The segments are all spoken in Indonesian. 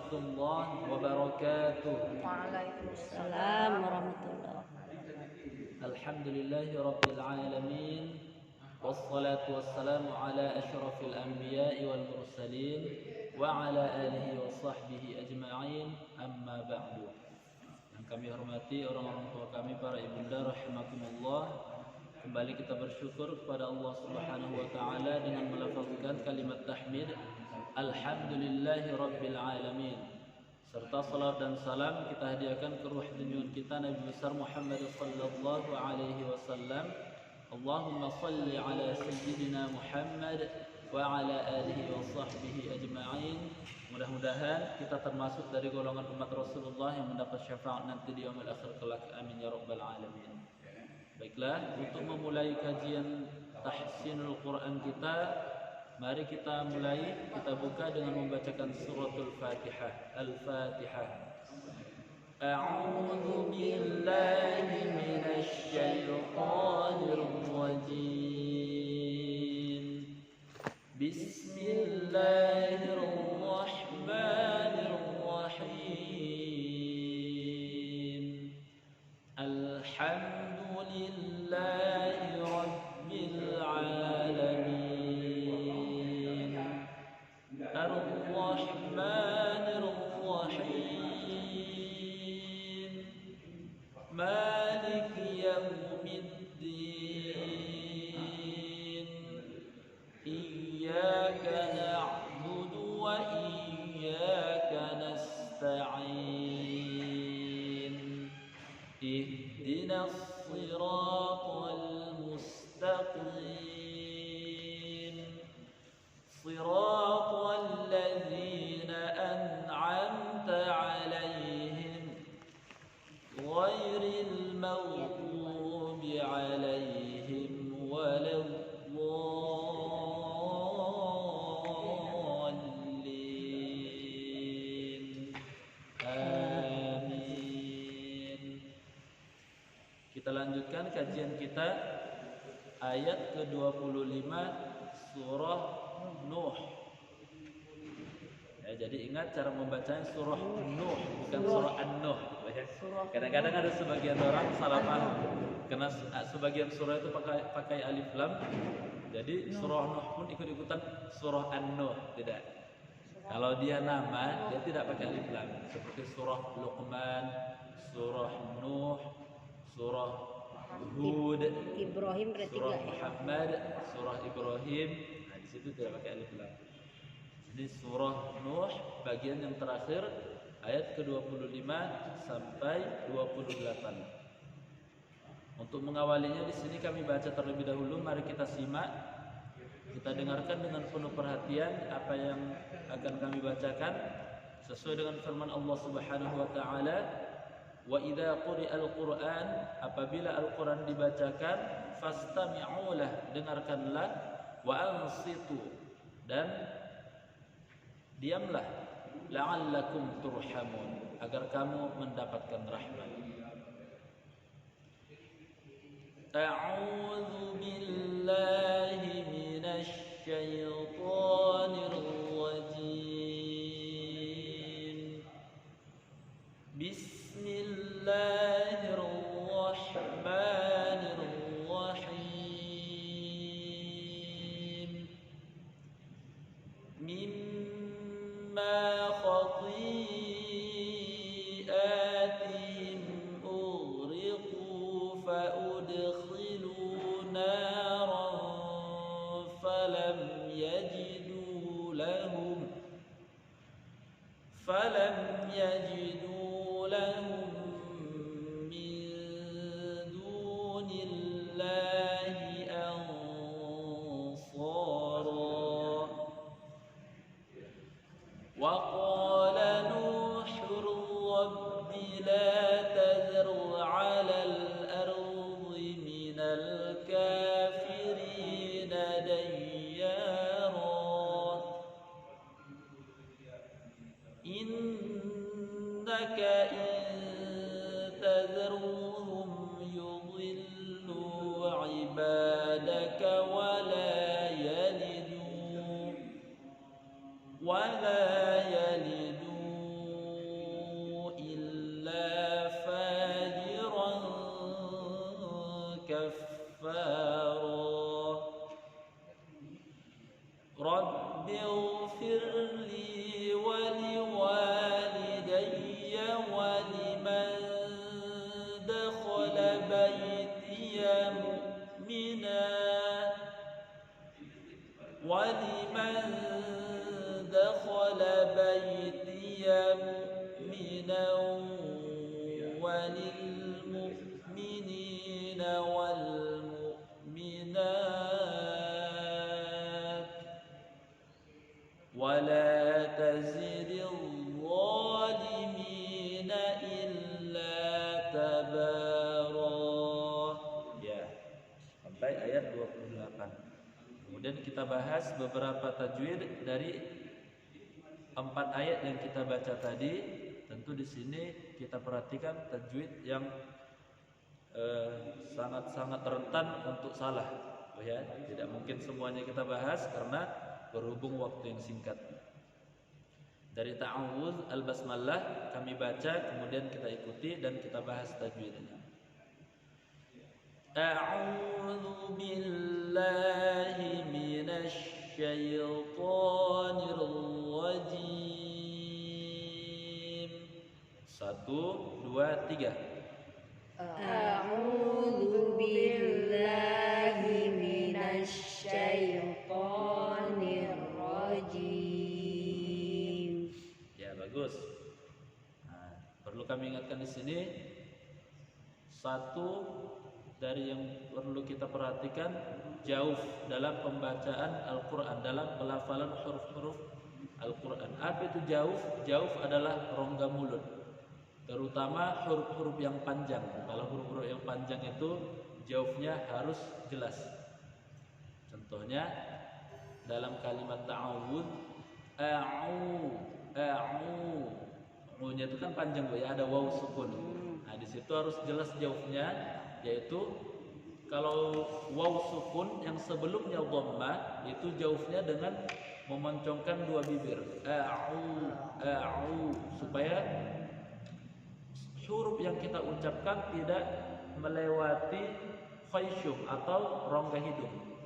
warahmatullahi wabarakatuh. Waalaikumsalam warahmatullahi. Alhamdulillahi rabbil alamin. Wassalatu wassalamu ala asyrafil anbiya'i wal mursalin wa ala alihi wa sahbihi ajma'in, amma ba'du. Yang kami hormati orang-orang tua kami, para ibunda rahimakumullah. Kembali kita bersyukur kepada Allah Subhanahu wa taala dengan melafazkan kalimat tahmid alhamdulillahi rabbil alamin, serta salat dan salam kita hadiahkan ke ruh junjungan kita Nabi besar Muhammad sallallahu alaihi wasallam. Allahumma salli ala sayyidina Muhammad wa ala alihi wa sahbihi ajma'in. Mudah-mudahan kita termasuk dari golongan umat Rasulullah yang mendapat syafaat nanti di yaumil akhir kelak. Amin ya rabbal alamin. Baiklah, untuk memulai kajian tahsinul Quran kita, mari kita mulai, kita buka dengan membacakan suratul Fatihah. Al-Fatihah. A'udzu billahi minasy syaithanir rajim. Bismillahirrahmanirrahim. Alhamdulillahi rabbil alamin. Ar-Rahmanir Rahim. Maliki yaumiddin. Iyyaka na'budu wa iyyaka nasta'in. Ihdinas siratal mustaqim. Siratal ladzina an'amta 'alaihim ghairil maghdubi 'alaihim waladdallin. Amin. Kita lanjutkan kajian kita ayat ke-25 surah Nuh. Ya, jadi ingat cara membacanya surah Nuh, bukan surah An-Nuh. Kadang-kadang ada sebagian orang salah paham, karena sebagian surah itu pakai alif lam. Jadi surah Nuh pun ikut-ikutan surah An-Nuh, tidak. Kalau dia nama, dia tidak pakai alif lam. Seperti surah Luqman, surah Nuh, surah Hud, Ibrahim berarti surah enggak ya? Muhammad, surah Ibrahim. Nah, di situ tidak pakai alif lam. Ini surah Nuh bagian yang terakhir ayat ke-25 sampai 28. Untuk mengawalinya di sini kami baca terlebih dahulu. Mari kita simak, kita dengarkan dengan penuh perhatian apa yang akan kami bacakan sesuai dengan firman Allah Subhanahu wa taala. Wa idza quri'al Qur'an, apabila Al-Qur'an dibacakan, fastami'u lah, dengarkanlah, wa ansitu, dan diamlah, la'allakum turhamun, agar kamu mendapatkan rahmat. A'udzu billahi minasy syaithanir rajim. Bismillahirrahmanirrahim. Mimma khati'atihim ughriqu faudkhilu naran falam yajidu lahum min dunillahi ansara. Wa qala Nuhur rabbi la tadhar 'alal ardi minal kafirina dayyara. Innaka in tadhruhum yudhillu 'ibadaka wa la yalidu Kemudian kita bahas beberapa tajwid dari 4 ayat yang kita baca tadi. Tentu di sini kita perhatikan tajwid yang sangat-sangat rentan untuk salah. Ya, tidak mungkin semuanya kita bahas karena berhubung waktu yang singkat. Dari ta'awudz al-basmalah kami baca, kemudian kita ikuti dan kita bahas tajwidnya. A'udzu billahi minasy syaithanir rajim. 1, 2, 3. A'udzu billahi minasy syaithanir rajim. Ya, bagus. Nah, perlu kami ingatkan di sini satu dari yang perlu kita perhatikan, jauh dalam pembacaan Al-Quran, dalam pelafalan huruf-huruf Al-Quran. Apa itu jauh? Jauh adalah rongga mulut, terutama huruf-huruf yang panjang. Kalau huruf-huruf yang panjang itu jauhnya harus jelas. Contohnya dalam kalimat ta'awudz, a'u-nya itu kan panjang, ya, ada waw sukun. Nah, di situ harus jelas jauhnya, yaitu kalau waw sukun yang sebelumnya dhammah itu jauhnya dengan memoncongkan dua bibir, a'u, supaya huruf yang kita ucapkan tidak melewati khaysyum atau rongga hidung.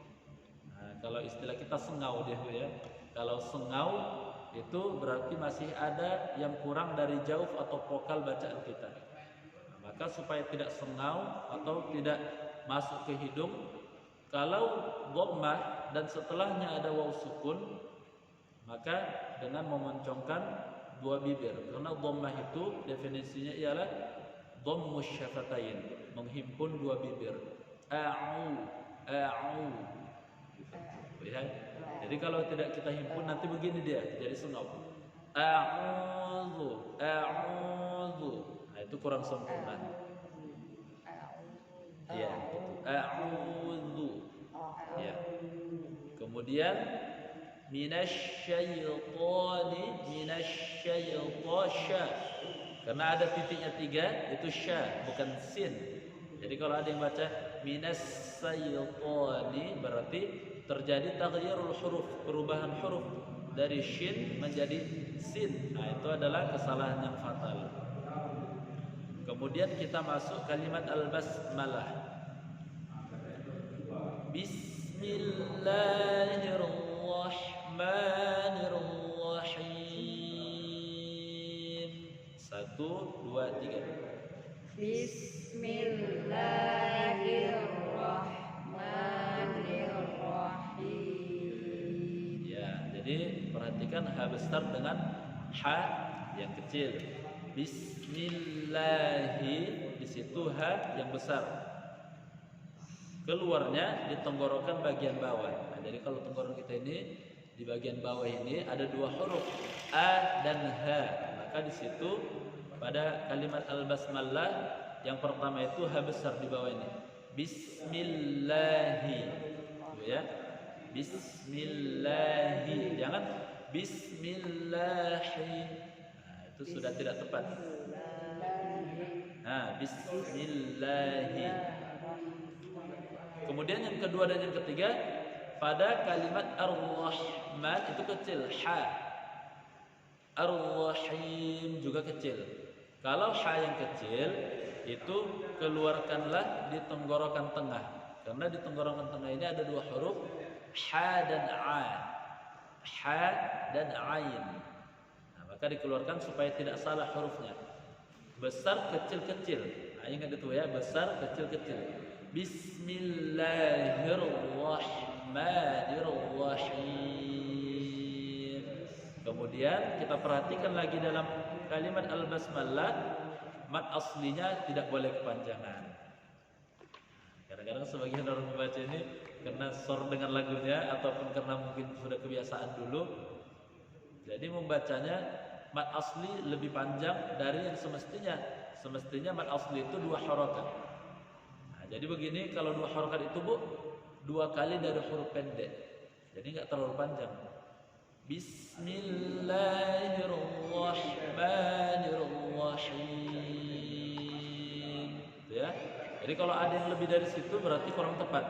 Nah, kalau istilah kita sengau dia, ya. Kalau sengau itu berarti masih ada yang kurang dari jauh atau vokal bacaan kita. Nah, maka supaya tidak sengau atau tidak masuk ke hidung, kalau dhammah dan setelahnya ada waw sukun, maka dengan memoncongkan dua bibir. Karena dhammah itu definisinya ialah dhammus syafatain, menghimpun dua bibir. A'u. Ya. Jadi kalau tidak kita himpun nanti begini dia, jadi sengau. A'udzu. Nah, itu kurang sempurna. Ya, itu. A'udzu. Ya. Kemudian minasyaitonasya. Karena ada titiknya 3, itu sya, bukan sin. Jadi kalau ada yang baca minasyaitoni, berarti terjadi taghyirul huruf, perubahan huruf dari shin menjadi sin. Nah, itu adalah kesalahan yang fatal. Kemudian kita masuk kalimat al-basmalah. Bismillahirrahmanirrahim. 1, 2, 3. Bismillahirrahmanirrahim. Ya, jadi perhatikan ha besar dengan ha yang kecil. Bismillahi, di situ ha yang besar. Keluarnya di tenggorokan bagian bawah. Nah, jadi kalau tenggorokan kita ini di bagian bawah ini ada dua huruf, a dan ha. Maka di situ pada kalimat al-basmalah yang pertama itu ha besar di bawah ini. Bismillahi. Gitu ya. Bismillahi. Jangan bismillahi. Nah, itu sudah tidak tepat. Nah, bismillahi. Kemudian yang kedua dan yang ketiga pada kalimat ar-rahman itu kecil, ha. Ar-rahim juga kecil. Kalau ha yang kecil itu keluarkanlah di tenggorokan tengah. Karena di tenggorokan tengah ini ada dua huruf, ha dan a. Ha dan ain. Nah, maka dikeluarkan supaya tidak salah hurufnya. Besar kecil-kecil. Nah, ingat itu ya, besar kecil-kecil. Bismillahirrahmanirrahim. Kemudian kita perhatikan lagi dalam kalimat al-basmalah, mat aslinya tidak boleh kepanjangan. Kadang-kadang sebagian orang membaca ini karena sor dengan lagunya ataupun karena mungkin sudah kebiasaan dulu, jadi membacanya mat asli lebih panjang dari yang semestinya. Semestinya mat asli itu 2 harakat. Jadi begini, kalau 2 harokat itu Bu, 2 kali dari huruf pendek. Jadi nggak terlalu panjang. Bismillahirrahmanirrahim. Gitu ya. Jadi kalau ada yang lebih dari situ berarti kurang tepat.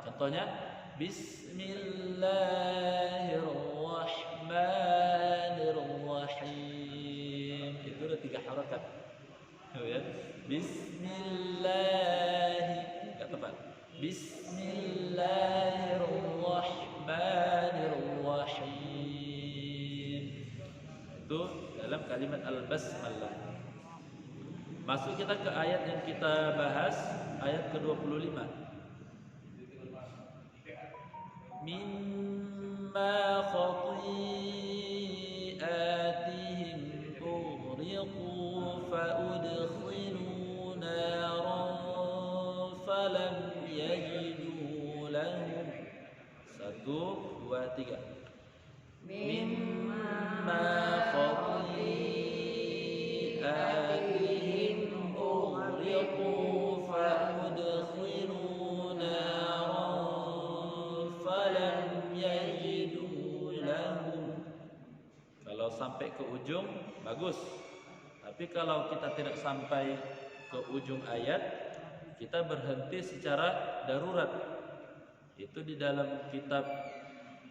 Contohnya Bismillahirrahmanirrahim. Itu udah 3 harakat. Ya. Bismillah. Enggak tepat. Bismillahirrahmanirrahim. Itu dalam kalimat al-basmalah. Masuk kita ke ayat yang kita bahas, ayat ke-25. Mimma khati'atihim ughriqu fa'udkhilu naran falam yajidu lahum. 1, 2, 3. Mimma khati'atihim ughriqu fa'udkhilu naran falam yajidu lahum. Kalau sampai ke ujung bagus. Tapi kalau kita tidak sampai ke ujung ayat, kita berhenti secara darurat. Itu di dalam kitab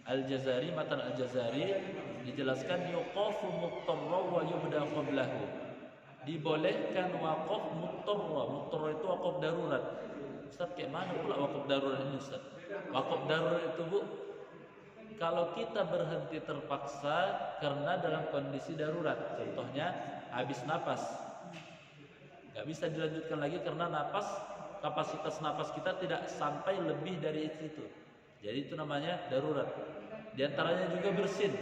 Al-Jazari, Matan Al-Jazari dijelaskan yuqafu muttarra wa yubda qablahu. Dibolehkan waqaf muttarra. Muttarra itu waqaf darurat. Ustaz, kayak mana pula waqaf darurat ini, Ustaz? Waqaf darurat itu, Bu, kalau kita berhenti terpaksa karena dalam kondisi darurat. Contohnya habis napas, nggak bisa dilanjutkan lagi karena napas, kapasitas napas kita tidak sampai lebih dari itu. Jadi itu namanya darurat. Di antaranya juga bersin.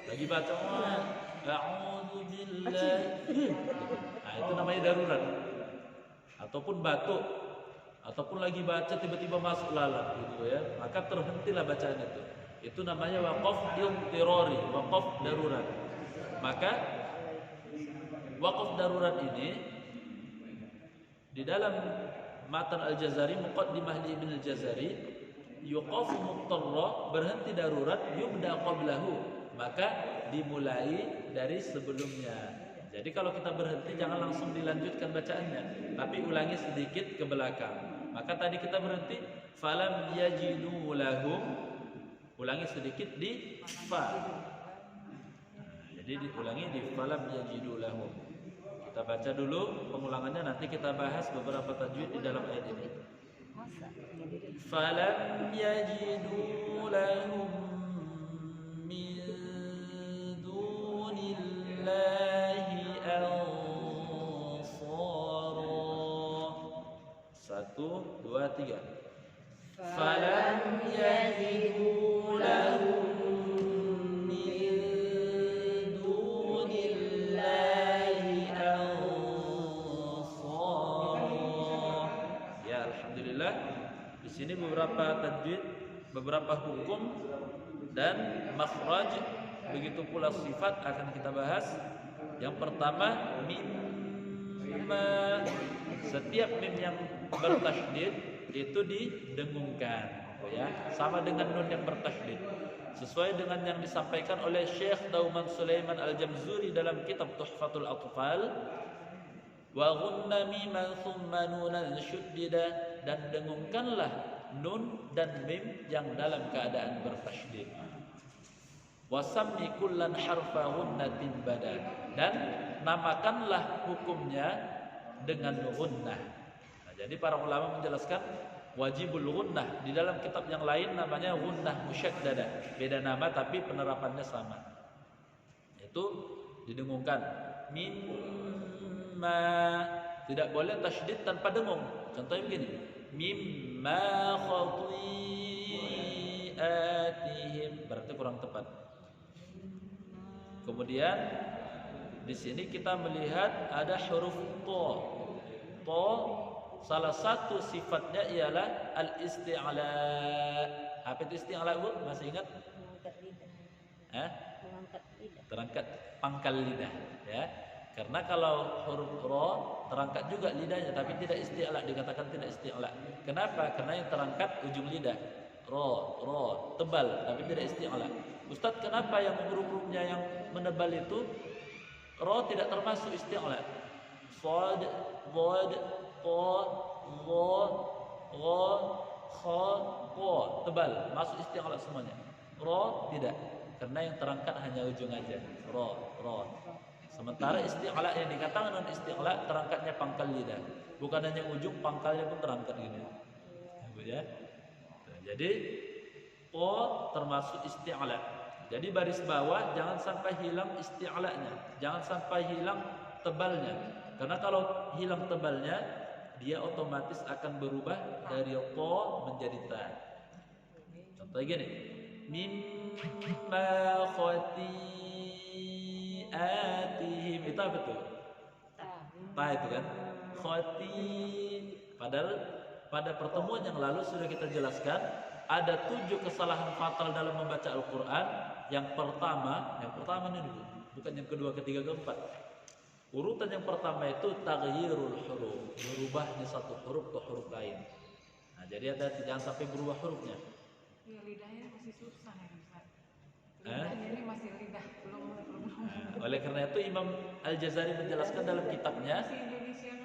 Lagi baca a'udzubillahi. Nah, itu namanya darurat. Ataupun batuk, ataupun lagi baca tiba-tiba masuk lalat gitu ya. Maka terhentilah bacaan itu. Itu namanya waqaf idtirari, waqaf darurat. Maka waqaf darurat ini di dalam Matan Al-Jazari, Muqaddimah Ibn Al-Jazari, yuqafu muttarra, berhenti darurat, yubda qablahu, maka dimulai dari sebelumnya. Jadi kalau kita berhenti jangan langsung dilanjutkan bacaannya, tapi ulangi sedikit ke belakang. Maka tadi kita berhenti falam yajidu lahum, ulangi sedikit di fa. Jadi diulangi di falam yajidu lahum. Kita baca dulu pengulangannya, nanti kita bahas beberapa tajwid di dalam ayat ini. Falam yajidu lahum min dunillahi ansara. 1, 2, 3. Falam yajidu lahum ini beberapa tajwid, beberapa hukum dan makhraj, begitu pula sifat akan kita bahas. Yang pertama, mimma, setiap mim yang bertasydid itu didengungkan, ya, sama dengan nun yang bertasydid, sesuai dengan yang disampaikan oleh Syekh Dauman Sulaiman Al-Jamzuri dalam kitab Tuhfatul Atfal. Wa ghunna miman thumma nunan syuddida, dan dengungkanlah nun dan mim yang dalam keadaan bertasydid. Wasammi kullan harfa ghunnatin badal, dan namakanlah hukumnya dengan ghunnah. Nah, jadi para ulama menjelaskan wajibul ghunnah. Di dalam kitab yang lain namanya ghunnah musyaddadah, beda nama tapi penerapannya sama. Itu didengungkan. Mimma, tidak boleh tasydid tanpa dengung. Contohnya begini, mimma khati'atihim, berarti kurang tepat. Kemudian di sini kita melihat ada huruf to. To salah satu sifatnya ialah al-isti'la. Apa itu isti'la, Bu? Masih ingat? Mengangkat lidah. Mengangkat lidah. Terangkat pangkal lidah, ya. Karena kalau huruf ro terangkat juga lidahnya, tapi tidak isti'la, dikatakan tidak isti'la. Kenapa? Karena yang terangkat ujung lidah. ro, tebal tapi tidak isti'la. Ustaz, kenapa yang huruf-hurufnya yang menebal itu ro tidak termasuk isti'la? Shad, dhad, qa, dha, gha, kha, qa, tebal, masuk isti'la semuanya. Ro tidak, karena yang terangkat hanya ujung aja. Ro. Sementara isti'la yang dikatakan non isti'la terangkatnya pangkal lidah, bukan hanya ujung, pangkalnya pun terangkat gini. Ya. Jadi qa termasuk isti'la. Jadi baris bawah jangan sampai hilang isti'lanya, jangan sampai hilang tebalnya. Karena kalau hilang tebalnya, dia otomatis akan berubah dari qa menjadi ta. Contoh gini, mimma khati'atihim, itu apa tuh? Ta itu kan? Padahal pada pertemuan yang lalu sudah kita jelaskan ada 7 kesalahan fatal dalam membaca Al-Quran. Yang pertama ini dulu, bukan yang kedua, ketiga, keempat. Urutan yang pertama itu taghyirul huruf, berubahnya satu huruf ke huruf lain. Nah, jadi jangan sampai berubah hurufnya. Ya, lidahnya masih susah ya Ustaz. Lidahnya ini masih lidah, belum. Nah, oleh karena itu Imam Al-Jazari menjelaskan dalam kitabnya,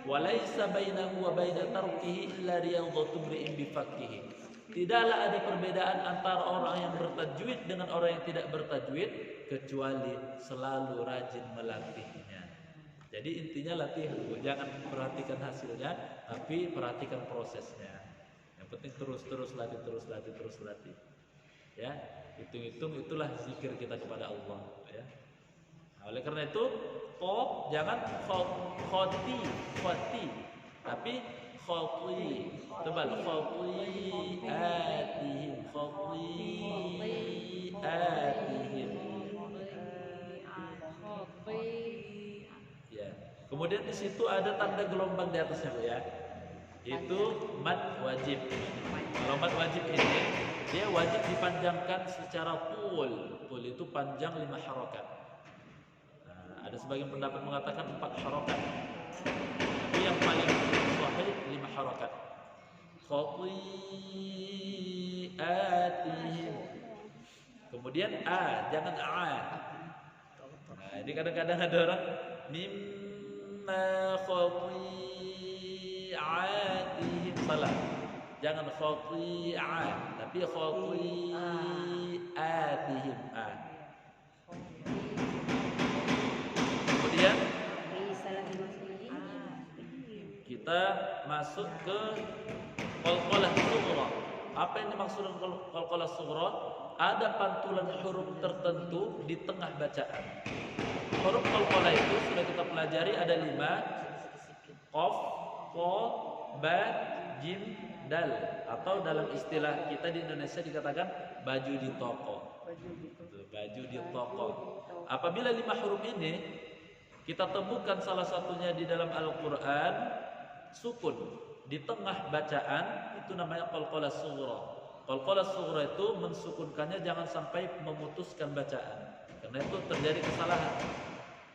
walaisa bainahu wa baina tarkihi illa riyadhatu mri'in bi fakkihi. Tidaklah ada perbedaan antara orang yang bertajwid dengan orang yang tidak bertajwid kecuali selalu rajin melatihnya. Jadi intinya latihan, jangan perhatikan hasilnya, tapi perhatikan prosesnya. Yang penting terus latih. Ya, hitung-hitung, itulah zikir kita kepada Allah. Ya. Nah, oleh karena itu, jangan khoti, tapi khati, tebal, khati'atihim. Ya. Kemudian di situ ada tanda gelombang di atasnya, Bu ya. Itu mad wajib. Kalau mad wajib ini dia wajib dipanjangkan secara tul. Tul itu panjang 5 harokat. Nah, ada sebagian pendapat mengatakan 4 harokat. Tapi yang paling sahih 5 harokat. Khati'atihim. Kemudian jangan Nah, ini kadang-kadang ada orang mimma khati'atihim, salah. Jangan khati'at, tapi khati'atihim. Kemudian kita masuk ke qalqalah sughra. Apa yang dimaksud dengan qalqalah sughra? Ada pantulan huruf tertentu di tengah bacaan. Huruf qalqalah itu sudah kita pelajari ada 5: qaf, qa, ba, jim, dal. Atau dalam istilah kita di Indonesia dikatakan baju di toko. Baju di toko. Apabila 5 huruf ini kita temukan salah satunya di dalam Al-Quran, sukun di tengah bacaan, itu namanya qalqalah sughra. Qalqalah sughra itu mensukunkannya jangan sampai memutuskan bacaan, karena itu terjadi kesalahan.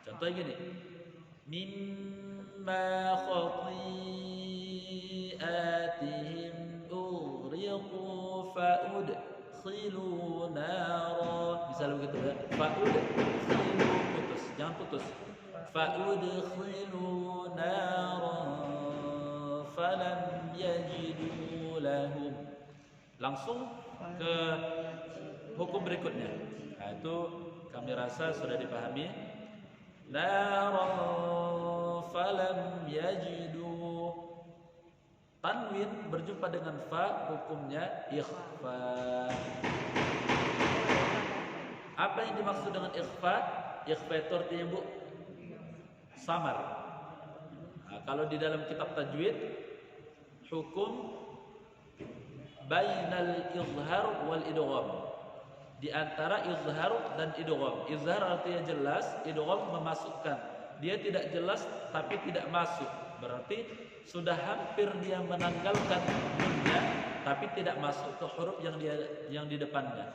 Contohnya gini, mimma khati'atihim ughriqu fa'udkhilu nara. Bisa begitu ya, fa'udkhilu, putus, jangan putus. Fa'udkhilu nara falam yajidu lahum. Langsung ke hukum berikutnya. Nah, itu kami rasa sudah dipahami. Nara falam yajidu. Tanwin berjumpa dengan fa, hukumnya ikhfa. Apa yang dimaksud dengan ikhfa? Ikhfa itu artinya, Bu, samar. Nah, kalau di dalam kitab tajwid, hukum bainal izhar wal idgham, di antara izhar dan idgham. Izhar artinya jelas, idgham memasukkan. Dia tidak jelas tapi tidak masuk, berarti sudah hampir dia menanggalkan nunnya tapi tidak masuk ke huruf yang di depannya.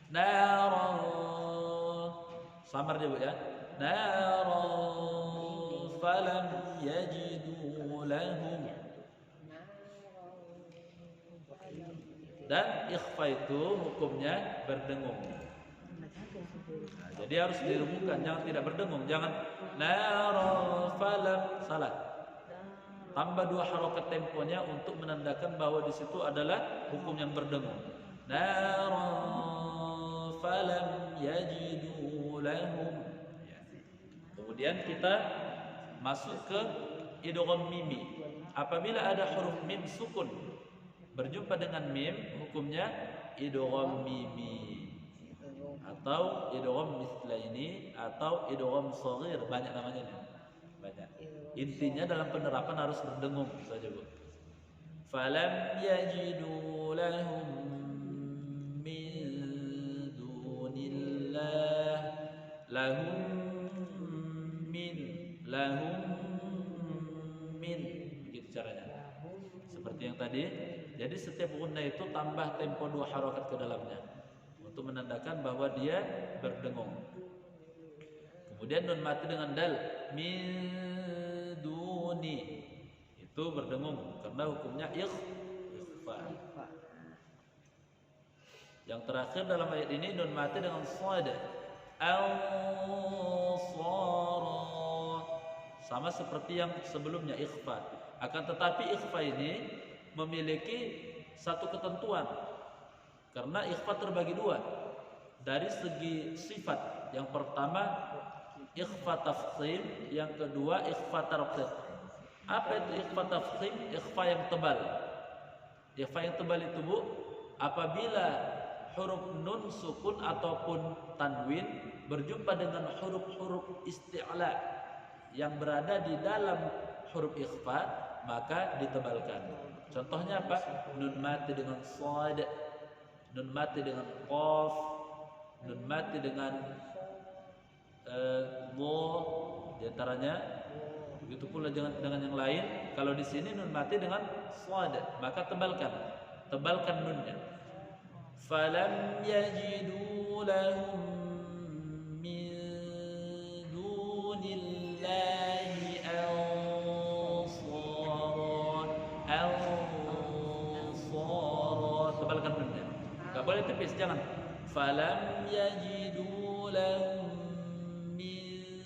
Nara, samar dia, Bu ya. Nara falam yajidu lahum. Dan ikhfa itu hukumnya berdengung. Nah, jadi harus dirumuhkan, jangan tidak berdengung, jangan nara falam, salah. Tambah 2 harokat temponya untuk menandakan bahwa di situ adalah hukum yang berdengung. Nara falam yajidu lahum. Ya. Kemudian kita masuk ke idgham mimi. Apabila ada huruf mim sukun berjumpa dengan mim, hukumnya idgham mimi atau idgham mithlaini atau idgham shaghir, banyak namanya nih. Banyak. Intinya dalam penerapan harus berdengung saja, Bu. Falam yajidu lahum min dunillah lahum min begitu caranya. Seperti yang tadi. Jadi setiap gunna itu tambah tempo 2 harokat ke dalamnya untuk menandakan bahwa dia berdengung. Kemudian nun mati dengan dal min duni itu berdengung karena hukumnya ikhfa. Yang terakhir dalam ayat ini nun mati dengan shad al-sara, sama seperti yang sebelumnya ikhfa. Akan tetapi ikhfa ini memiliki satu ketentuan karena ikhfa terbagi 2 dari segi sifat. Yang pertama ikhfa tafkhim, yang kedua ikhfa tarqiq. Apa itu ikhfa tafkhim? Ikhfa yang tebal. Ikhfa yang tebal itu, Bu, apabila huruf nun sukun ataupun tanwin berjumpa dengan huruf-huruf isti'la yang berada di dalam huruf ikhfa, maka ditebalkan. Contohnya apa? Nun mati dengan shad, nun mati dengan qaf, nun mati dengan dha, di antaranya. Begitu pula dengan yang lain. Kalau di sini nun mati dengan shad, maka tebalkan nunnya. Falam yajidu lahum min dunillahi ansara. Tebalkan nunnya. Enggak boleh tipis, jangan. Falam yajidu lahum min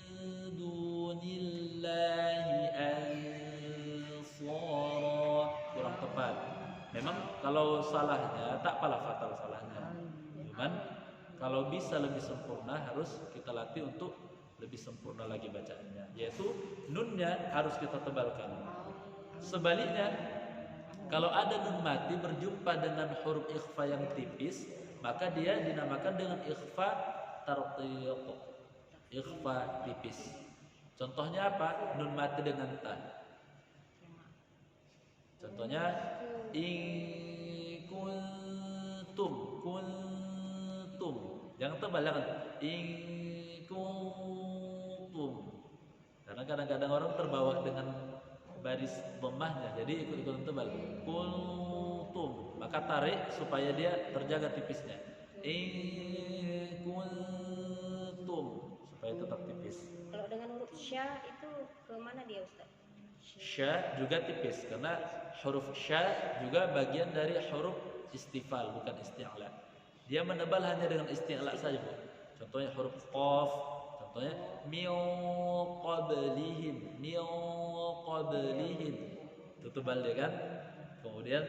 dunillahi ansara. Kurang tepat. Memang kalau salahnya tak apalah fatal salahnya. Cuman kalau bisa lebih sempurna harus kita latih untuk lebih sempurna lagi bacaannya. Yaitu nunnya harus kita tebalkan. Sebaliknya, kalau ada nun mati berjumpa dengan huruf ikhfa yang tipis, maka dia dinamakan dengan ikhfa tarqiq, ikhfa tipis. Contohnya apa? Nun mati dengan ta. Contohnya in kuntum. Jangan tebal, jangan. In kuntum. Karena kadang-kadang orang terbawa dengan baris dhammahnya, jadi ikut-ikutan tebal. Kuntum, maka tarik supaya dia terjaga tipisnya. In kuntum, supaya tetap tipis. Kalau dengan huruf sya itu ke mana dia, Ustaz? Sya juga tipis karena huruf sya juga bagian dari huruf istifal, bukan isti'la. Dia menebal hanya dengan isti'la saja, Bu. Contohnya huruf qaf, contohnya min qablihim. Itu tebal dia kan. Kemudian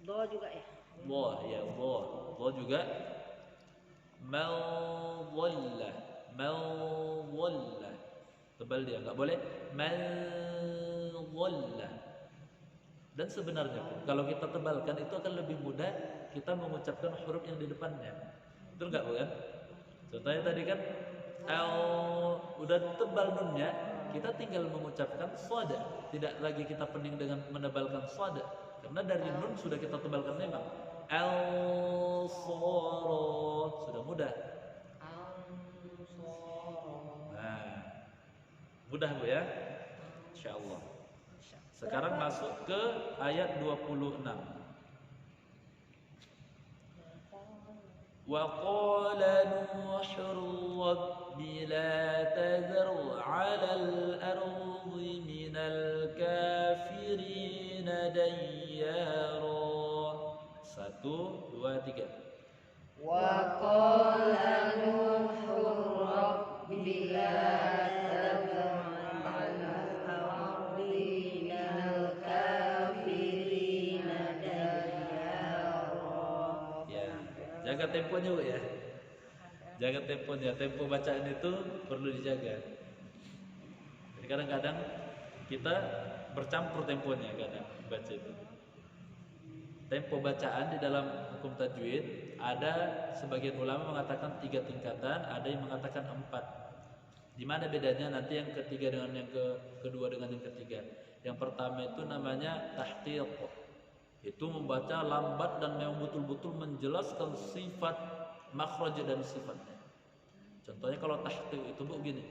Do juga ya. Do juga. Mal dhalla. Tebal dia, enggak boleh mal dhalla. Dan sebenarnya kalau kita tebalkan itu akan lebih mudah kita mengucapkan huruf yang di depannya. Betul enggak, bukan? Contohnya tadi kan udah tebal nunnya, kita tinggal mengucapkan shad. Tidak lagi kita pening dengan menebalkan shad, karena dari nun sudah kita tebalkan memang. Al-sara sudah mudah. Nah, mudah, Bu, ya? Insyaallah. Sekarang masuk ke ayat 26. Wa qala Nuhur rabbi la tadhar 'alal ardi minal kafirin dayyara. Jaga temponya Bu ya. Jaga temponya. Tempo bacaan itu perlu dijaga. Jadi kadang-kadang kita bercampur temponya kadang baca itu. Tempo bacaan di dalam hukum tajwid ada sebagian ulama mengatakan 3 tingkatan, ada yang mengatakan 4. Di mana bedanya nanti yang ketiga dengan yang kedua dengan yang ketiga. Yang pertama itu namanya tahqiq. Itu membaca lambat dan memang betul-betul menjelaskan sifat makhraj dan sifatnya. Contohnya kalau tahqiq itu begini.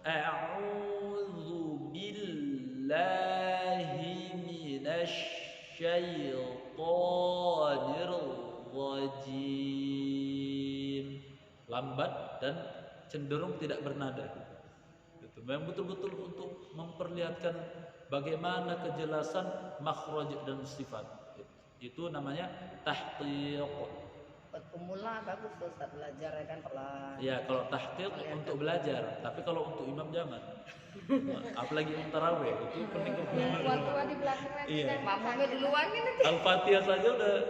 A'udzu billahi minasy syaitonir rajim. Lambat dan cenderung tidak bernada. Itu memang betul-betul untuk memperlihatkan bagaimana kejelasan makhraj dan sifat. Itu namanya tahqiq. Buat pemula bagus tuh Ustaz belajar ya kan pelan. Ya, kalau tahqiq untuk belajar, tapi kalau untuk imam jangan. Apalagi imam tarawih itu penting ke Yang tua-tua di belakang nanti. Iya. Mamanya duluan nih nanti. Al-Fatihah saja udah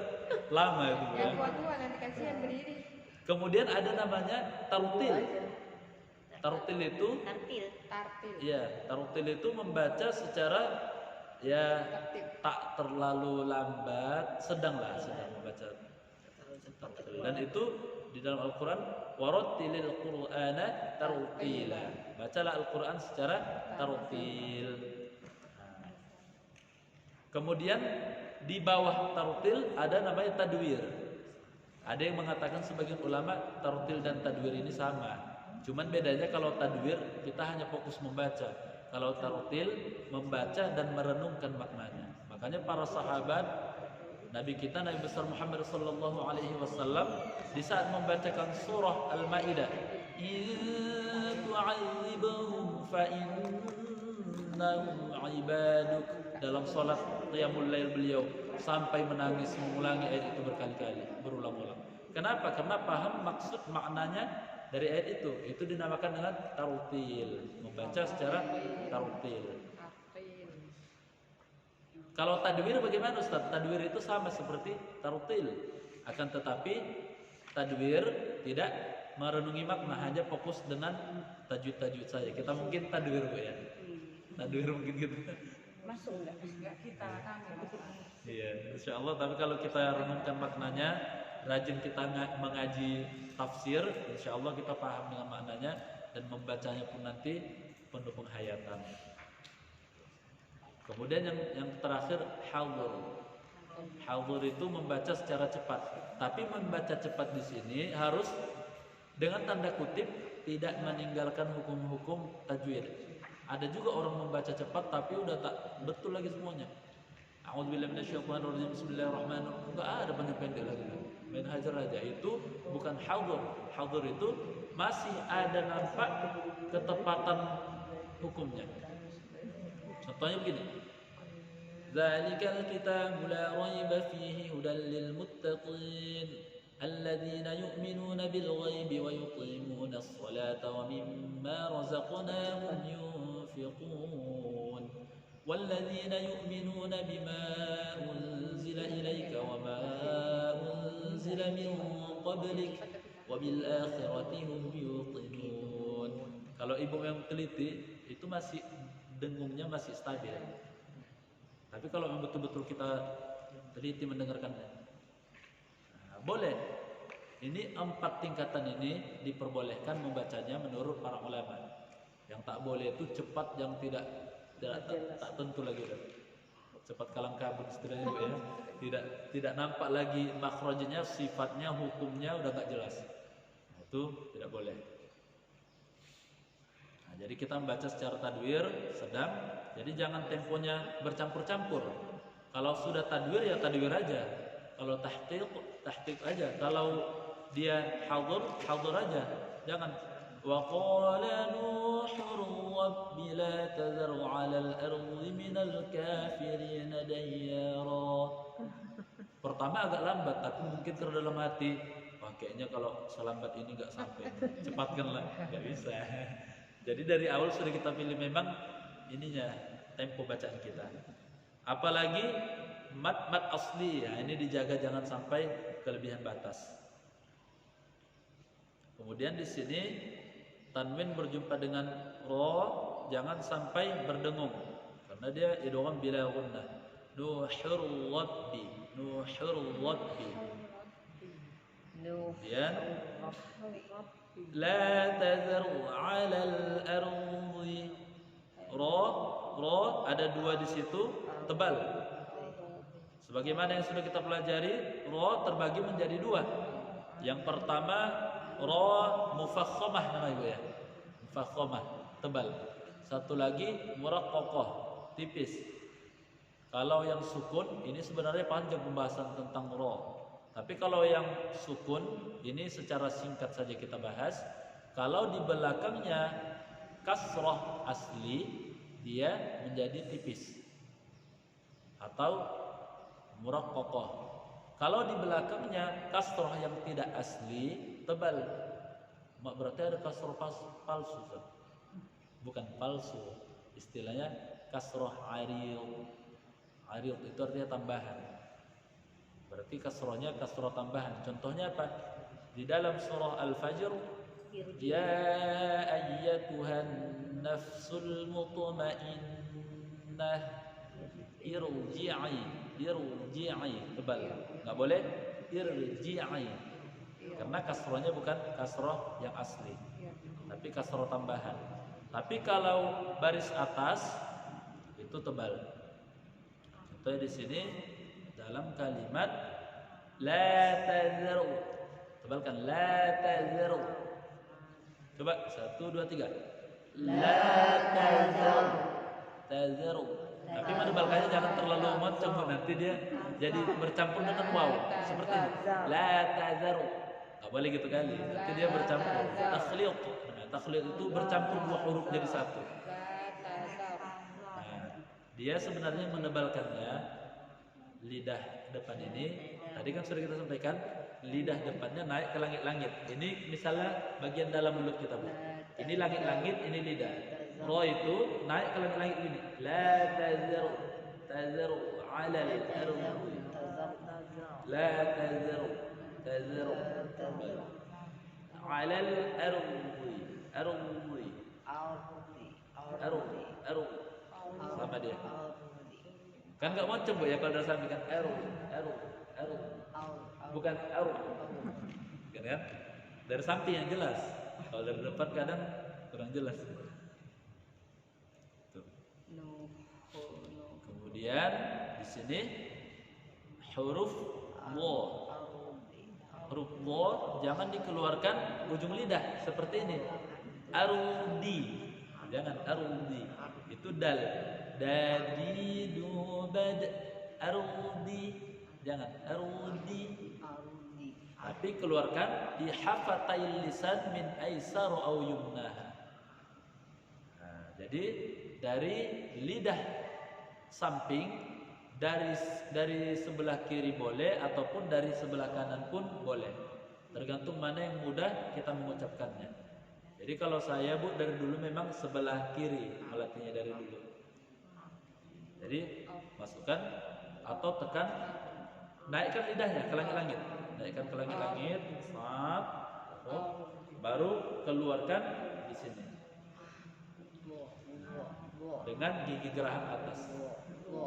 lama itu. Yang tua-tua nanti kasihan berdiri. Kemudian ada namanya tartil. Tartil itu Tartil. Tartil. ya, tartil itu membaca secara ya tak terlalu lambat, sedang membaca. Dan itu di dalam Al-Quran warattilil Qur'ana tartila. Bacalah Al-Quran secara tartil. Kemudian di bawah tartil ada namanya tadwir. Ada yang mengatakan sebagian ulama tartil dan tadwir ini sama. Cuman bedanya kalau tadwir kita hanya fokus membaca. Kalau tartil membaca dan merenungkan maknanya. Makanya para sahabat Nabi kita Nabi besar Muhammad sallallahu alaihi wasallam di saat membacakan surah Al-Maidah, "In tu'adzibhum fa innahum 'ibaduk." Dalam salat qiyamul lail beliau sampai menangis mengulangi ayat itu berkali-kali, berulang-ulang. Kenapa? Karena paham maksud maknanya dari ayat itu. Itu dinamakan dengan tartil, membaca secara tartil. Kalau tadwir bagaimana Ustaz? Tadwir itu sama seperti tartil. Akan tetapi tadwir tidak merenungi makna, hanya fokus dengan tajwid-tajwid saja. Kita mungkin tadwir Bu ya. Tadwir mungkin gitu. Masuk enggak? Enggak kita kami Mas. Iya, insyaallah. Tapi kalau kita renungkan maknanya, rajin kita mengaji tafsir, insyaallah kita paham dengan maknanya dan membacanya pun nanti penuh penghayatan. Kemudian yang terakhir hadur. Hadur itu membaca secara cepat. Tapi membaca cepat di sini harus dengan tanda kutip tidak meninggalkan hukum-hukum tajwid. Ada juga orang membaca cepat tapi udah tak betul lagi semuanya. A'udzubillahi minasyaitonir rajim. Bismillahirrahmanirrahim. Enggak ada pendek-pendek lagi. Main hajar aja. Itu bukan hadur. Hadur itu masih ada nampak ketepatan hukumnya. Contohnya begini. Dzalikal kitabu la raiba fihi hudan lil muttaqin alladzina yu'minuna bil ghaibi wa yuqimuna as-salata wa mimma razaqnahum yunfiqun walladzina yu'minuna bima unzila ilayka wa ma unzila min qablik wa bil akhirati hum yuqinun. Kalau ibu yang teliti itu masih dengungnya masih stabil. Tapi kalau memang betul-betul kita teliti mendengarkannya, boleh. Ini 4 tingkatan ini diperbolehkan membacanya menurut para ulama. Yang tak boleh itu cepat yang tidak tentu lagi udah. Cepat kalang kabut istilahnya ya. Tidak nampak lagi makhrajnya, sifatnya, hukumnya udah enggak jelas. Itu tidak boleh. Jadi kita membaca secara tadwir sedang. Jadi jangan temponya bercampur-campur. Kalau sudah tadwir ya tadwir aja. Kalau tahqiq aja. Kalau dia hadur aja. Jangan. Wa qala Nuhur rabbi la tadhar 'alal ardi minal kafirin dayyara. Pertama agak lambat tapi mungkin karena dalam hati, wah kayaknya kalau selambat ini enggak sampai. Cepatkanlah, enggak bisa. Jadi dari awal sudah kita pilih memang ininya tempo bacaan kita. Apalagi mat asli ya, ini dijaga jangan sampai kelebihan batas. Kemudian di sini tanwin berjumpa dengan ro, jangan sampai berdengung karena dia idgham bila gunnah. Nuhur rabbi, nuhur rabbi. Kemudian la tadharu 'ala al-ardi. Ro ada dua di situ, tebal. Sebagaimana yang sudah kita pelajari, ro terbagi menjadi dua. Yang pertama ro mufakhomah namanya Ibu ya. Mufakhomah, tebal. Satu lagi muraqqaqah, tipis. Kalau yang sukun ini sebenarnya panjang pembahasan tentang ro. Tapi kalau yang sukun ini secara singkat saja kita bahas. Kalau di belakangnya kasroh asli, dia menjadi tipis atau muraqqaqah. Kalau di belakangnya kasroh yang tidak asli, tebal. Berarti ada kasroh palsu. Bukan palsu. Istilahnya kasroh aril. Aril itu artinya tambahan. Berarti kasrohnya kasroh tambahan. Contohnya apa? Di dalam surah Al-Fajr, ya ayyatuhan nafsul mutmainnah irji'i, tebal. Enggak boleh irji'i. Karena kasrohnya bukan kasroh yang asli, tapi kasroh tambahan. Tapi kalau baris atas itu tebal. Contohnya di sini dalam kalimat la tadharu. Tebalkan la tadharu. Coba 1 2 3. La tadharu. Tapi menebalkannya jangan terlalu moncong, nanti dia jadi bercampur dengan waw. Seperti ini. La tadharu. Enggak boleh gitu kali. Nanti dia bercampur. Takhliq. Nah, takhliq itu bercampur dua huruf jadi satu. Nah, dia sebenarnya menebalkannya lidah depan ini. Tadi kan sudah kita sampaikan, lidah depannya naik ke langit-langit. Ini misalnya bagian dalam mulut kita, Bu. Ini langit-langit, ini lidah. Ro itu naik ke langit-langit ini. La tazharu, tazharu 'ala al-ardi. La tazharu, tazharu 'ala al-ardi. Ardi. Sama dia. Kan enggak macam Bu ya kalau dari samping kan aru. Bukan aru. Kan? Dari samping yang jelas. Kalau dari depan kadang kurang jelas. Tuh. Kemudian di sini huruf wo. Huruf wo jangan dikeluarkan ujung lidah seperti ini. Arudi. Jangan arudi. Itu dal. Dadi dubad arudi. Jangan arudi. Tapi keluarkan di hafatai lisan min aisar au yumnah. Nah, jadi dari lidah samping, dari sebelah kiri boleh ataupun dari sebelah kanan pun boleh. Tergantung mana yang mudah kita mengucapkannya. Jadi kalau saya Bu dari dulu memang sebelah kiri melatihnya dari dulu. Jadi masukkan atau tekan, naikkan lidahnya ke langit-langit. Naikkan ke langit-langit, baru keluarkan di sini dengan gigi geraham atas,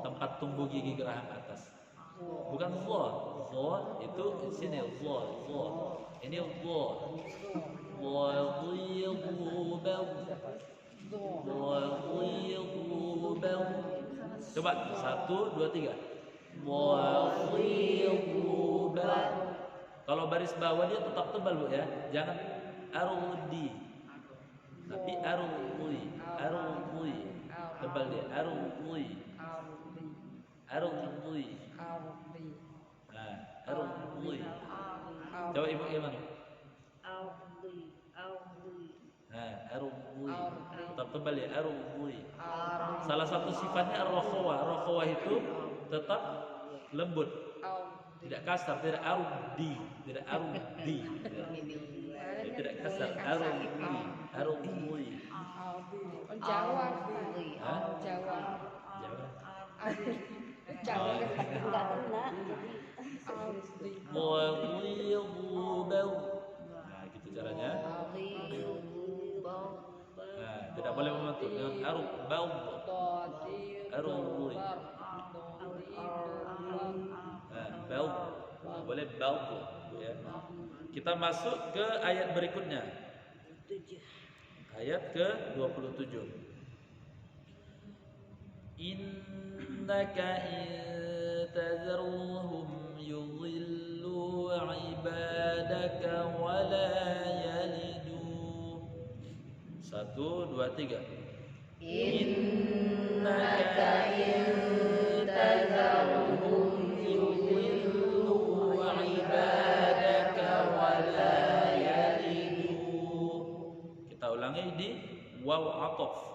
tempat tumbuh gigi geraham atas. Bukan zo itu di sini zo. Ini zo. Coba 1 2 3. Kalau baris bawah dia tetap tebal Bu ya. Jangan arudi. Tapi arudi. Tebal dia. Arudi. Nah, arudi. Coba Ibu gimana? Nah, arudi. Tetap tebal ya, arudi. Salah satu sifatnya ar-rakhawah itu tetap lembut. Tidak kasar, tidak arudi, tidak kasar, arudi. Jawa. Nah, gitu caranya. Tidak boleh membentuk dengan arbad. Arud. Bald. Tidak boleh bald. Ya. Kita masuk ke ayat berikutnya. Ayat ke-27. Innaka intazarhum yudhillu ibadaka wa la yalidu. 1, 2, 3. Innaka intazarhum yudhillu ibadaka wa la yalidu. Kita ulangi di waw ataf.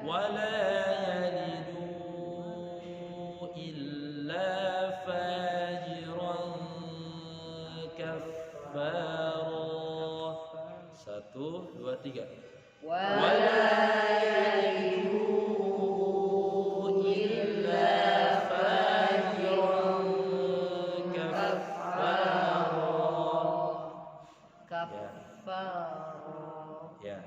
Wala yalidu illa fajiran kaffara. 1, 2, 3. Wala yalidu illa fajiran kaffara. Ya.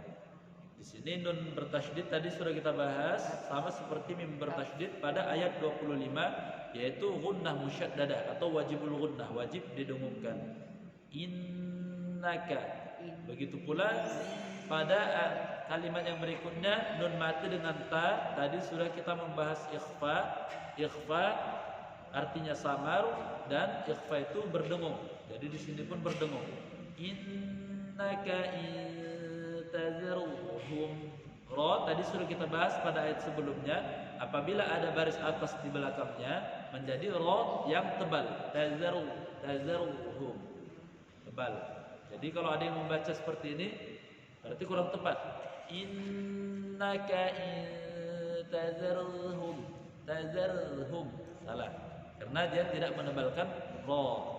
Di sini nun bertasydid tadi sudah kita bahas, sama seperti mim bertasydid pada ayat 25, yaitu gunnah musyaddadah atau wajibul gunnah, wajib didengungkan. Innaka. Begitu pula pada kalimat yang berikutnya nun mati dengan ta, tadi sudah kita membahas ikhfa. Ikhfa artinya samar dan ikhfa itu berdengung. Jadi di sini pun berdengung. Innaka intazirhum. Ro tadi sudah kita bahas pada ayat sebelumnya, apabila ada baris atas di belakangnya menjadi ro yang tebal. Tazirhum. Tebal. Jadi kalau ada yang membaca seperti ini berarti kurang tepat. Innaka intazirhum. Tazirhum. Salah. Karena dia tidak menebalkan ro.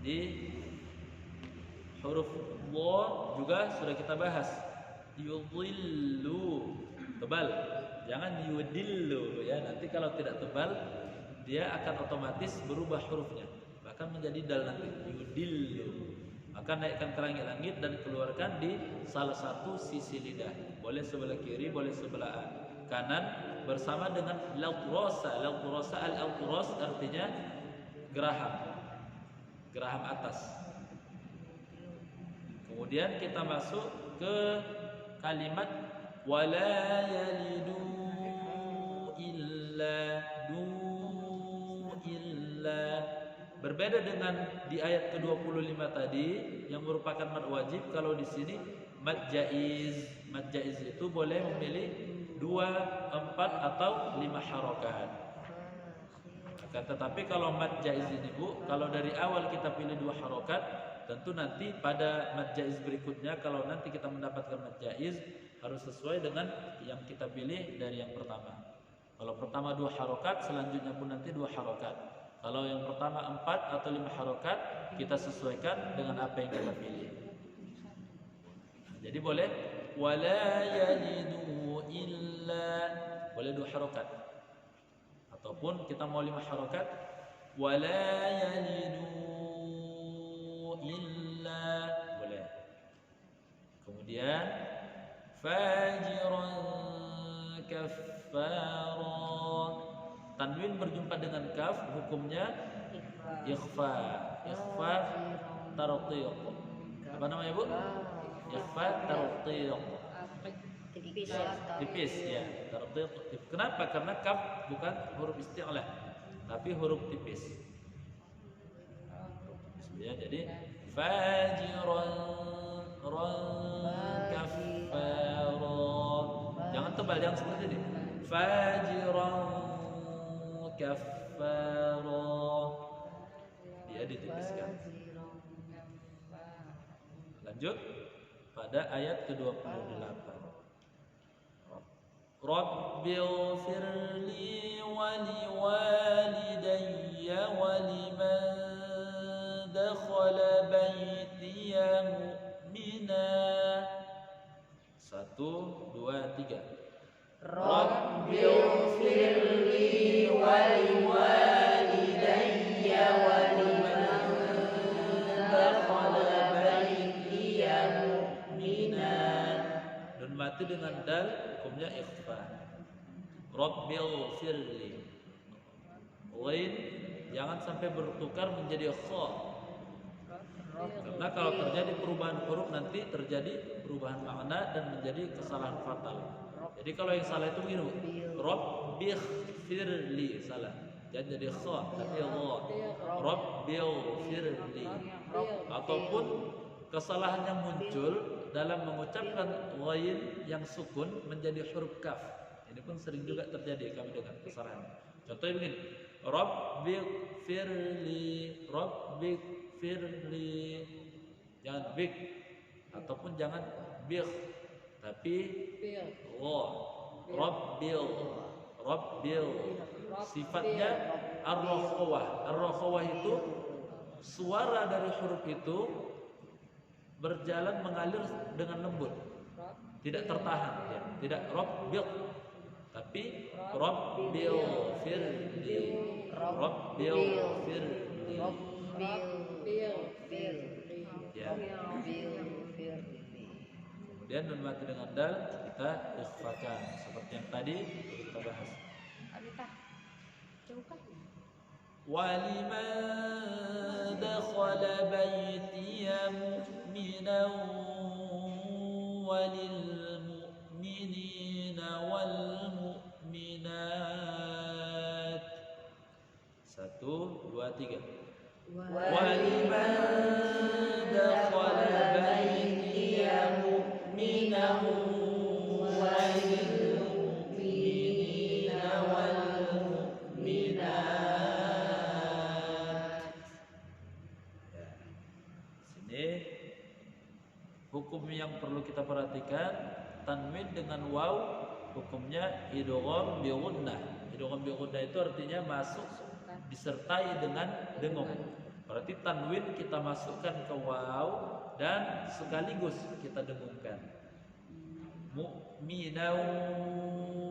Jadi huruf wa juga sudah kita bahas. Yudhillu tebal, jangan yudillu ya. Nanti kalau tidak tebal dia akan otomatis berubah hurufnya, bahkan menjadi dal nanti. Yudillu. Maka naikkan ke langit-langit dan keluarkan di salah satu sisi lidah. Boleh sebelah kiri, boleh sebelah kanan bersama dengan lautrosa. Lautrosa al-autros artinya geraham. Geraham atas. Kemudian kita masuk ke kalimat wala yalidu illa berbeda dengan di ayat ke-25 tadi yang merupakan mad wajib. Kalau di sini mad jaiz. Mad jaiz itu boleh memilih 2, 4 atau 5 harokat. Akan tetapi kalau mad jaiz ini Bu, kalau dari awal kita pilih 2 harokat, tentu nanti pada mad jaiz berikutnya kalau nanti kita mendapatkan mad jaiz harus sesuai dengan yang kita pilih dari yang pertama. Kalau pertama 2 harokat, selanjutnya pun nanti 2 harokat. Kalau yang pertama 4 atau 5 harokat, kita sesuaikan dengan apa yang kita pilih. Jadi boleh wala yalidu illa, boleh 2 harokat. Ataupun kita mau 5 harokat, wala yalidu illa, boleh. Kemudian fajiran kaffara. Tanwin berjumpa dengan kaf, hukumnya ikhfa. Ikhfa tartiq. Apa namanya Bu? Ikhfa tartiq. Tipis ya, tartiq. Kenapa? Karena kaf bukan huruf isti'la, tapi huruf tipis. Ya, jadi fajiran kaffara. Jangan tebal, jangan seperti ini. Fajiran kaffara. Dia ditipiskan. Lanjut pada ayat ke-28. Rabbighfirli wa liwalidayya wa liman dakhala baitiya mu'mina. 1, 2, 3. Rabbighfirli wa liwalidayya wa liman dakhala baitiya mati dengan dal hukumnya ikhfa. Rabbil firli. Ghain jangan sampai bertukar menjadi kha. Karena kalau terjadi perubahan huruf nanti terjadi perubahan makna dan menjadi kesalahan fatal. Jadi kalau yang salah itu begini, Rabbil firli salah. Jangan jadi kha tapi gha. Rabbil firli. Ataupun kesalahan yang muncul dalam mengucapkan ghain yang sukun menjadi huruf kaf. Ini pun sering juga terjadi kami dengar kesalahan. Contohnya begini, Rabbil firli, Rabbil firli. Jangan bik ataupun jangan bih, tapi gha. Rabbil. Sifatnya ar-rakhawah. Ar-rakhawah itu suara dari huruf itu berjalan mengalir dengan lembut, tidak tertahan, ya. Tidak rabbil, tapi rabbil firli, rabbil firli, ya. Kemudian nun mati dengan dal kita ikhfakan seperti yang tadi kita bahas. وَلِمَنْ دَخَلَ بَيْتِيَ مُؤْمِنًا وَلِلْمُؤْمِنِينَ وَالْمُؤْمِنَاتِ. 1, 2, 3. وَلِمَنْ دَخَلَ بَيْتِيَ مُؤْمِنًا وَلِلْمُؤْمِنِينَ وَالْمُؤْمِنَاتِ. Hukum yang perlu kita perhatikan, tanwin dengan waw hukumnya idgham bi ghunnah. Idgham bi ghunnah itu artinya masuk disertai dengan dengung. Berarti tanwin kita masukkan ke waw dan sekaligus kita dengungkan. Mu'minau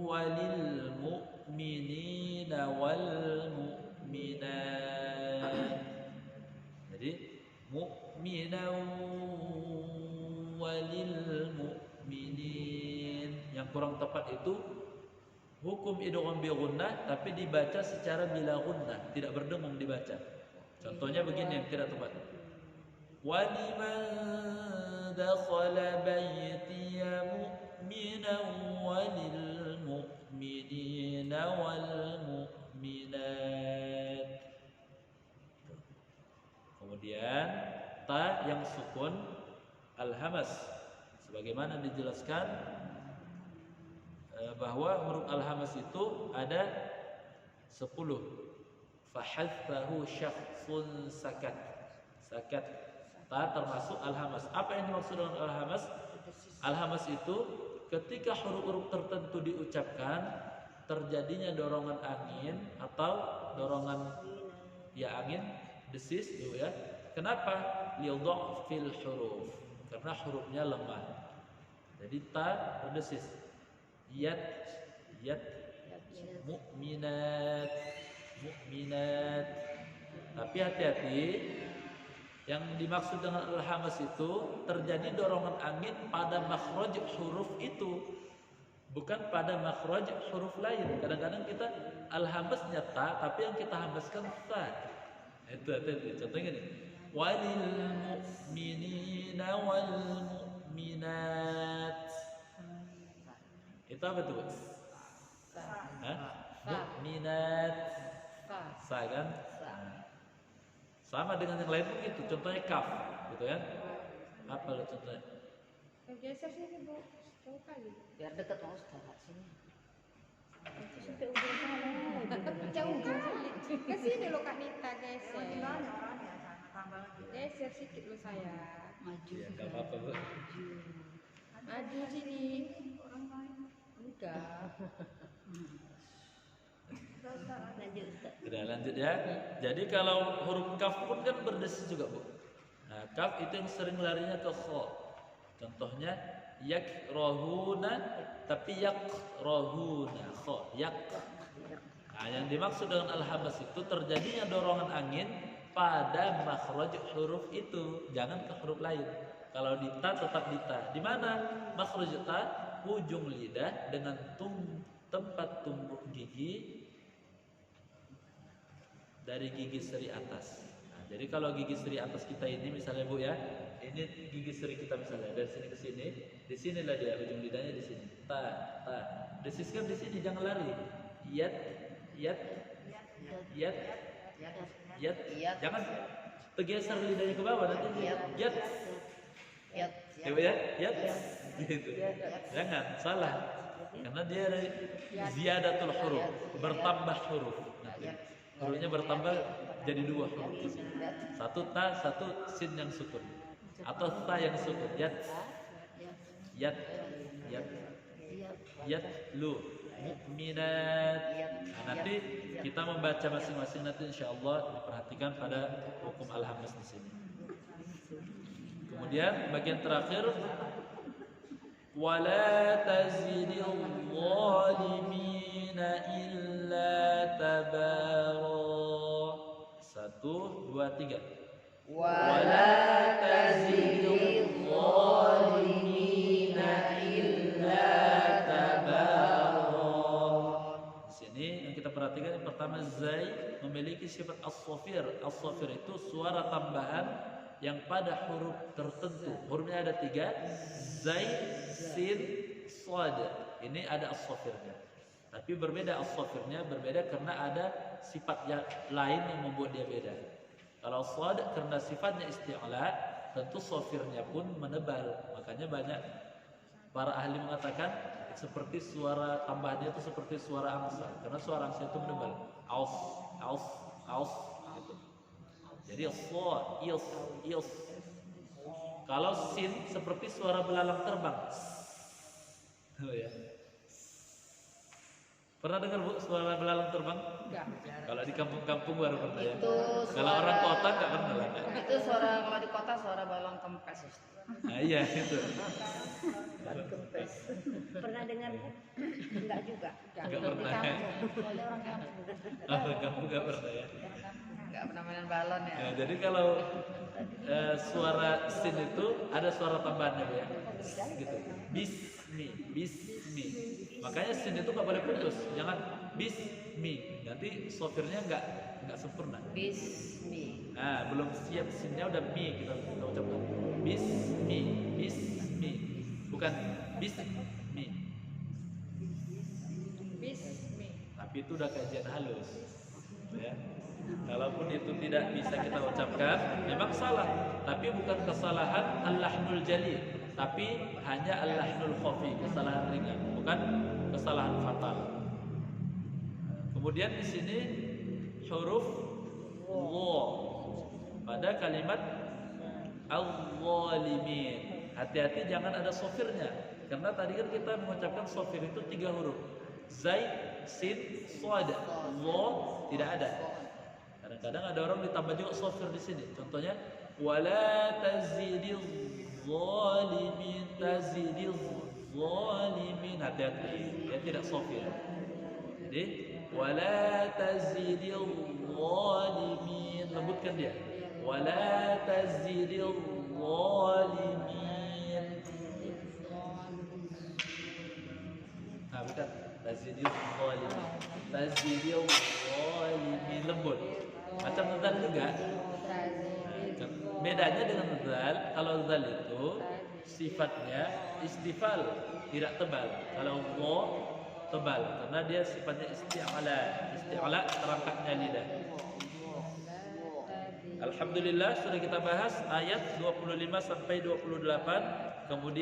walil mu'minina wal mu'minat. Jadi mu'minau walil mu'minin. Yang kurang tepat itu hukum idgham bi ghunnah tapi dibaca secara bila ghunnah, tidak berdengung dibaca. Contohnya begini yang tidak tepat. Waliman dakhala baytiya mu'minan walil mu'minina wal mu'minat. Kemudian ta yang sukun al-hamas, sebagaimana dijelaskan bahwa huruf al-hamas itu ada 10. Fahadzahu syakhsun sakat. Sakat ta termasuk al-hamas. Apa yang dimaksud dengan al-hamas? Al-hamas itu ketika huruf-huruf tertentu diucapkan terjadinya dorongan angin atau dorongan angin desis gitu ya. Kenapa? Lidhafil huruf. Karena hurufnya lemah. Jadi ta berdesis. Yat mu'minat. Tapi hati-hati, yang dimaksud dengan al-hamas itu terjadi dorongan angin pada makhraj huruf itu, bukan pada makhraj huruf lain. Kadang-kadang kita al-hamasnya ta, tapi yang kita hambaskan ta. Itu hati-hati. Contohnya gini, walil mu'minina wal mu'minat. Itu apa tuh? Mu'minat. Sa kan? Sama dengan yang lain pun gitu. Contohnya kaf, gitu ya. Apa lo contohnya? Geser sini Bu, jauh kali. Biar dekat sama Ustaz sini. Itu sampai ujung sana. Jauh ke sini lo Kak Nita geser. Geser sedikit lo saya. Maju. Ya, enggak apa-apa, Bu. Maju sini. Orang lain. Enggak. Lanjut Ustaz. Sudah lanjut ya. Jadi kalau huruf kaf pun kan berdesis juga, Bu. Nah, kaf itu yang sering larinya ke kha. Contohnya yakrahuna, tapi yakrahuna kha, yak. Nah, yang dimaksud dengan al-hamas itu terjadinya dorongan angin pada makhraj huruf itu, jangan ke huruf lain. Kalau di ta tetap di ta. Di mana makhraj ta? ujung lidah dengan tempat tumbuh gigi dari gigi seri atas. Nah, jadi kalau gigi seri atas kita ini misalnya Bu ya, ini gigi seri kita misalnya dari sini ke sini, di sinilah dia ujung lidahnya di sini. Ta. Desiskan di sini, jangan lari. Yat. Jangan tergeser lidahnya ke bawah nanti. Yat. Coba ya, yat. Gitu. Jangan salah. Karena dia ada ziyadatul huruf, bertambah huruf. Nanti hurufnya bertambah jadi 2 huruf. Satu ta, satu sin yang sukun. Atau ta yang sukun. Yat lu mukminat. Nah, nanti kita membaca masing-masing nanti insyaallah diperhatikan pada hukum al-hamzah di sini. Kemudian bagian terakhir wala tazidil zalimina illa tabara. 1 2 3. Wala tazidil zalimina illa tabara. Di sini yang kita perhatikan yang pertama zai memiliki sifat as-shafir. As-shafir itu suara tambahan yang pada huruf tertentu. Hurufnya ada 3, zai, sin, shad. Ini ada as-shafirnya. Tapi berbeda as-shafirnya, berbeda karena ada sifat lain yang membuat dia beda. Kalau shad karena sifatnya isti'la, tentu shafirnya pun menebal. Makanya banyak para ahli mengatakan seperti suara tambahannya itu seperti suara angsa, karena suara angsa itu menebal. Aus gitu. Jadi is. Kalau sin seperti suara belalang terbang. Oh ya. Pernah dengar Bu suara belalang terbang? Enggak. Kalau di kampung-kampung baru pernah ya. Kalau suara- orang kota enggak pernah lah. Itu suara kalau di kota suara balon kempes. Nah, iya itu. Balon kempes. Pernah dengar? Enggak juga. Enggak pernah. Soalnya orang kampung. Orang kampung enggak pernah ya. Enggak pernah mainan balon ya. Nah, jadi kalau suara sin itu ada suara tambahannya ya. Gitu. Bismi. Makanya sin itu enggak boleh putus. Jangan bismi. Nanti sofirnya enggak sempurna. Bismi. Nah, belum siap sinnya udah mi kita ucapkan. Bismi. Bukan bismi. Tapi itu udah kajian halus. Ya. Kalaupun itu tidak bisa kita ucapkan, memang salah. Tapi bukan kesalahan al-lahnul jali, tapi hanya al-lahnul khafi, kesalahan ringan, bukan kesalahan fatal. Kemudian di sini huruf wa pada kalimat al-zalimin. Hati-hati jangan ada sofirnya, karena tadi kan kita mengucapkan sofir itu 3 huruf. Zai, sin, shad. Wa tidak ada. Kadang-kadang ada orang ditambah juga sofir di sini. Contohnya wala tazidil zalimin. Hati-hati, dia tidak sofir. Jadi wala tazidil zalimin, lembutkan dia. Wala tazidil zalimin. Nah, bukan tazidil zalimin, lembut. Macam zal juga. Bedanya dengan zal, kalau zal itu sifatnya istifal, tidak tebal. Kalau wa tebal, karena dia sifatnya isti'ala. Isti'ala terangkatnya lidah. Alhamdulillah sudah kita bahas ayat 25 sampai 28. Kemudian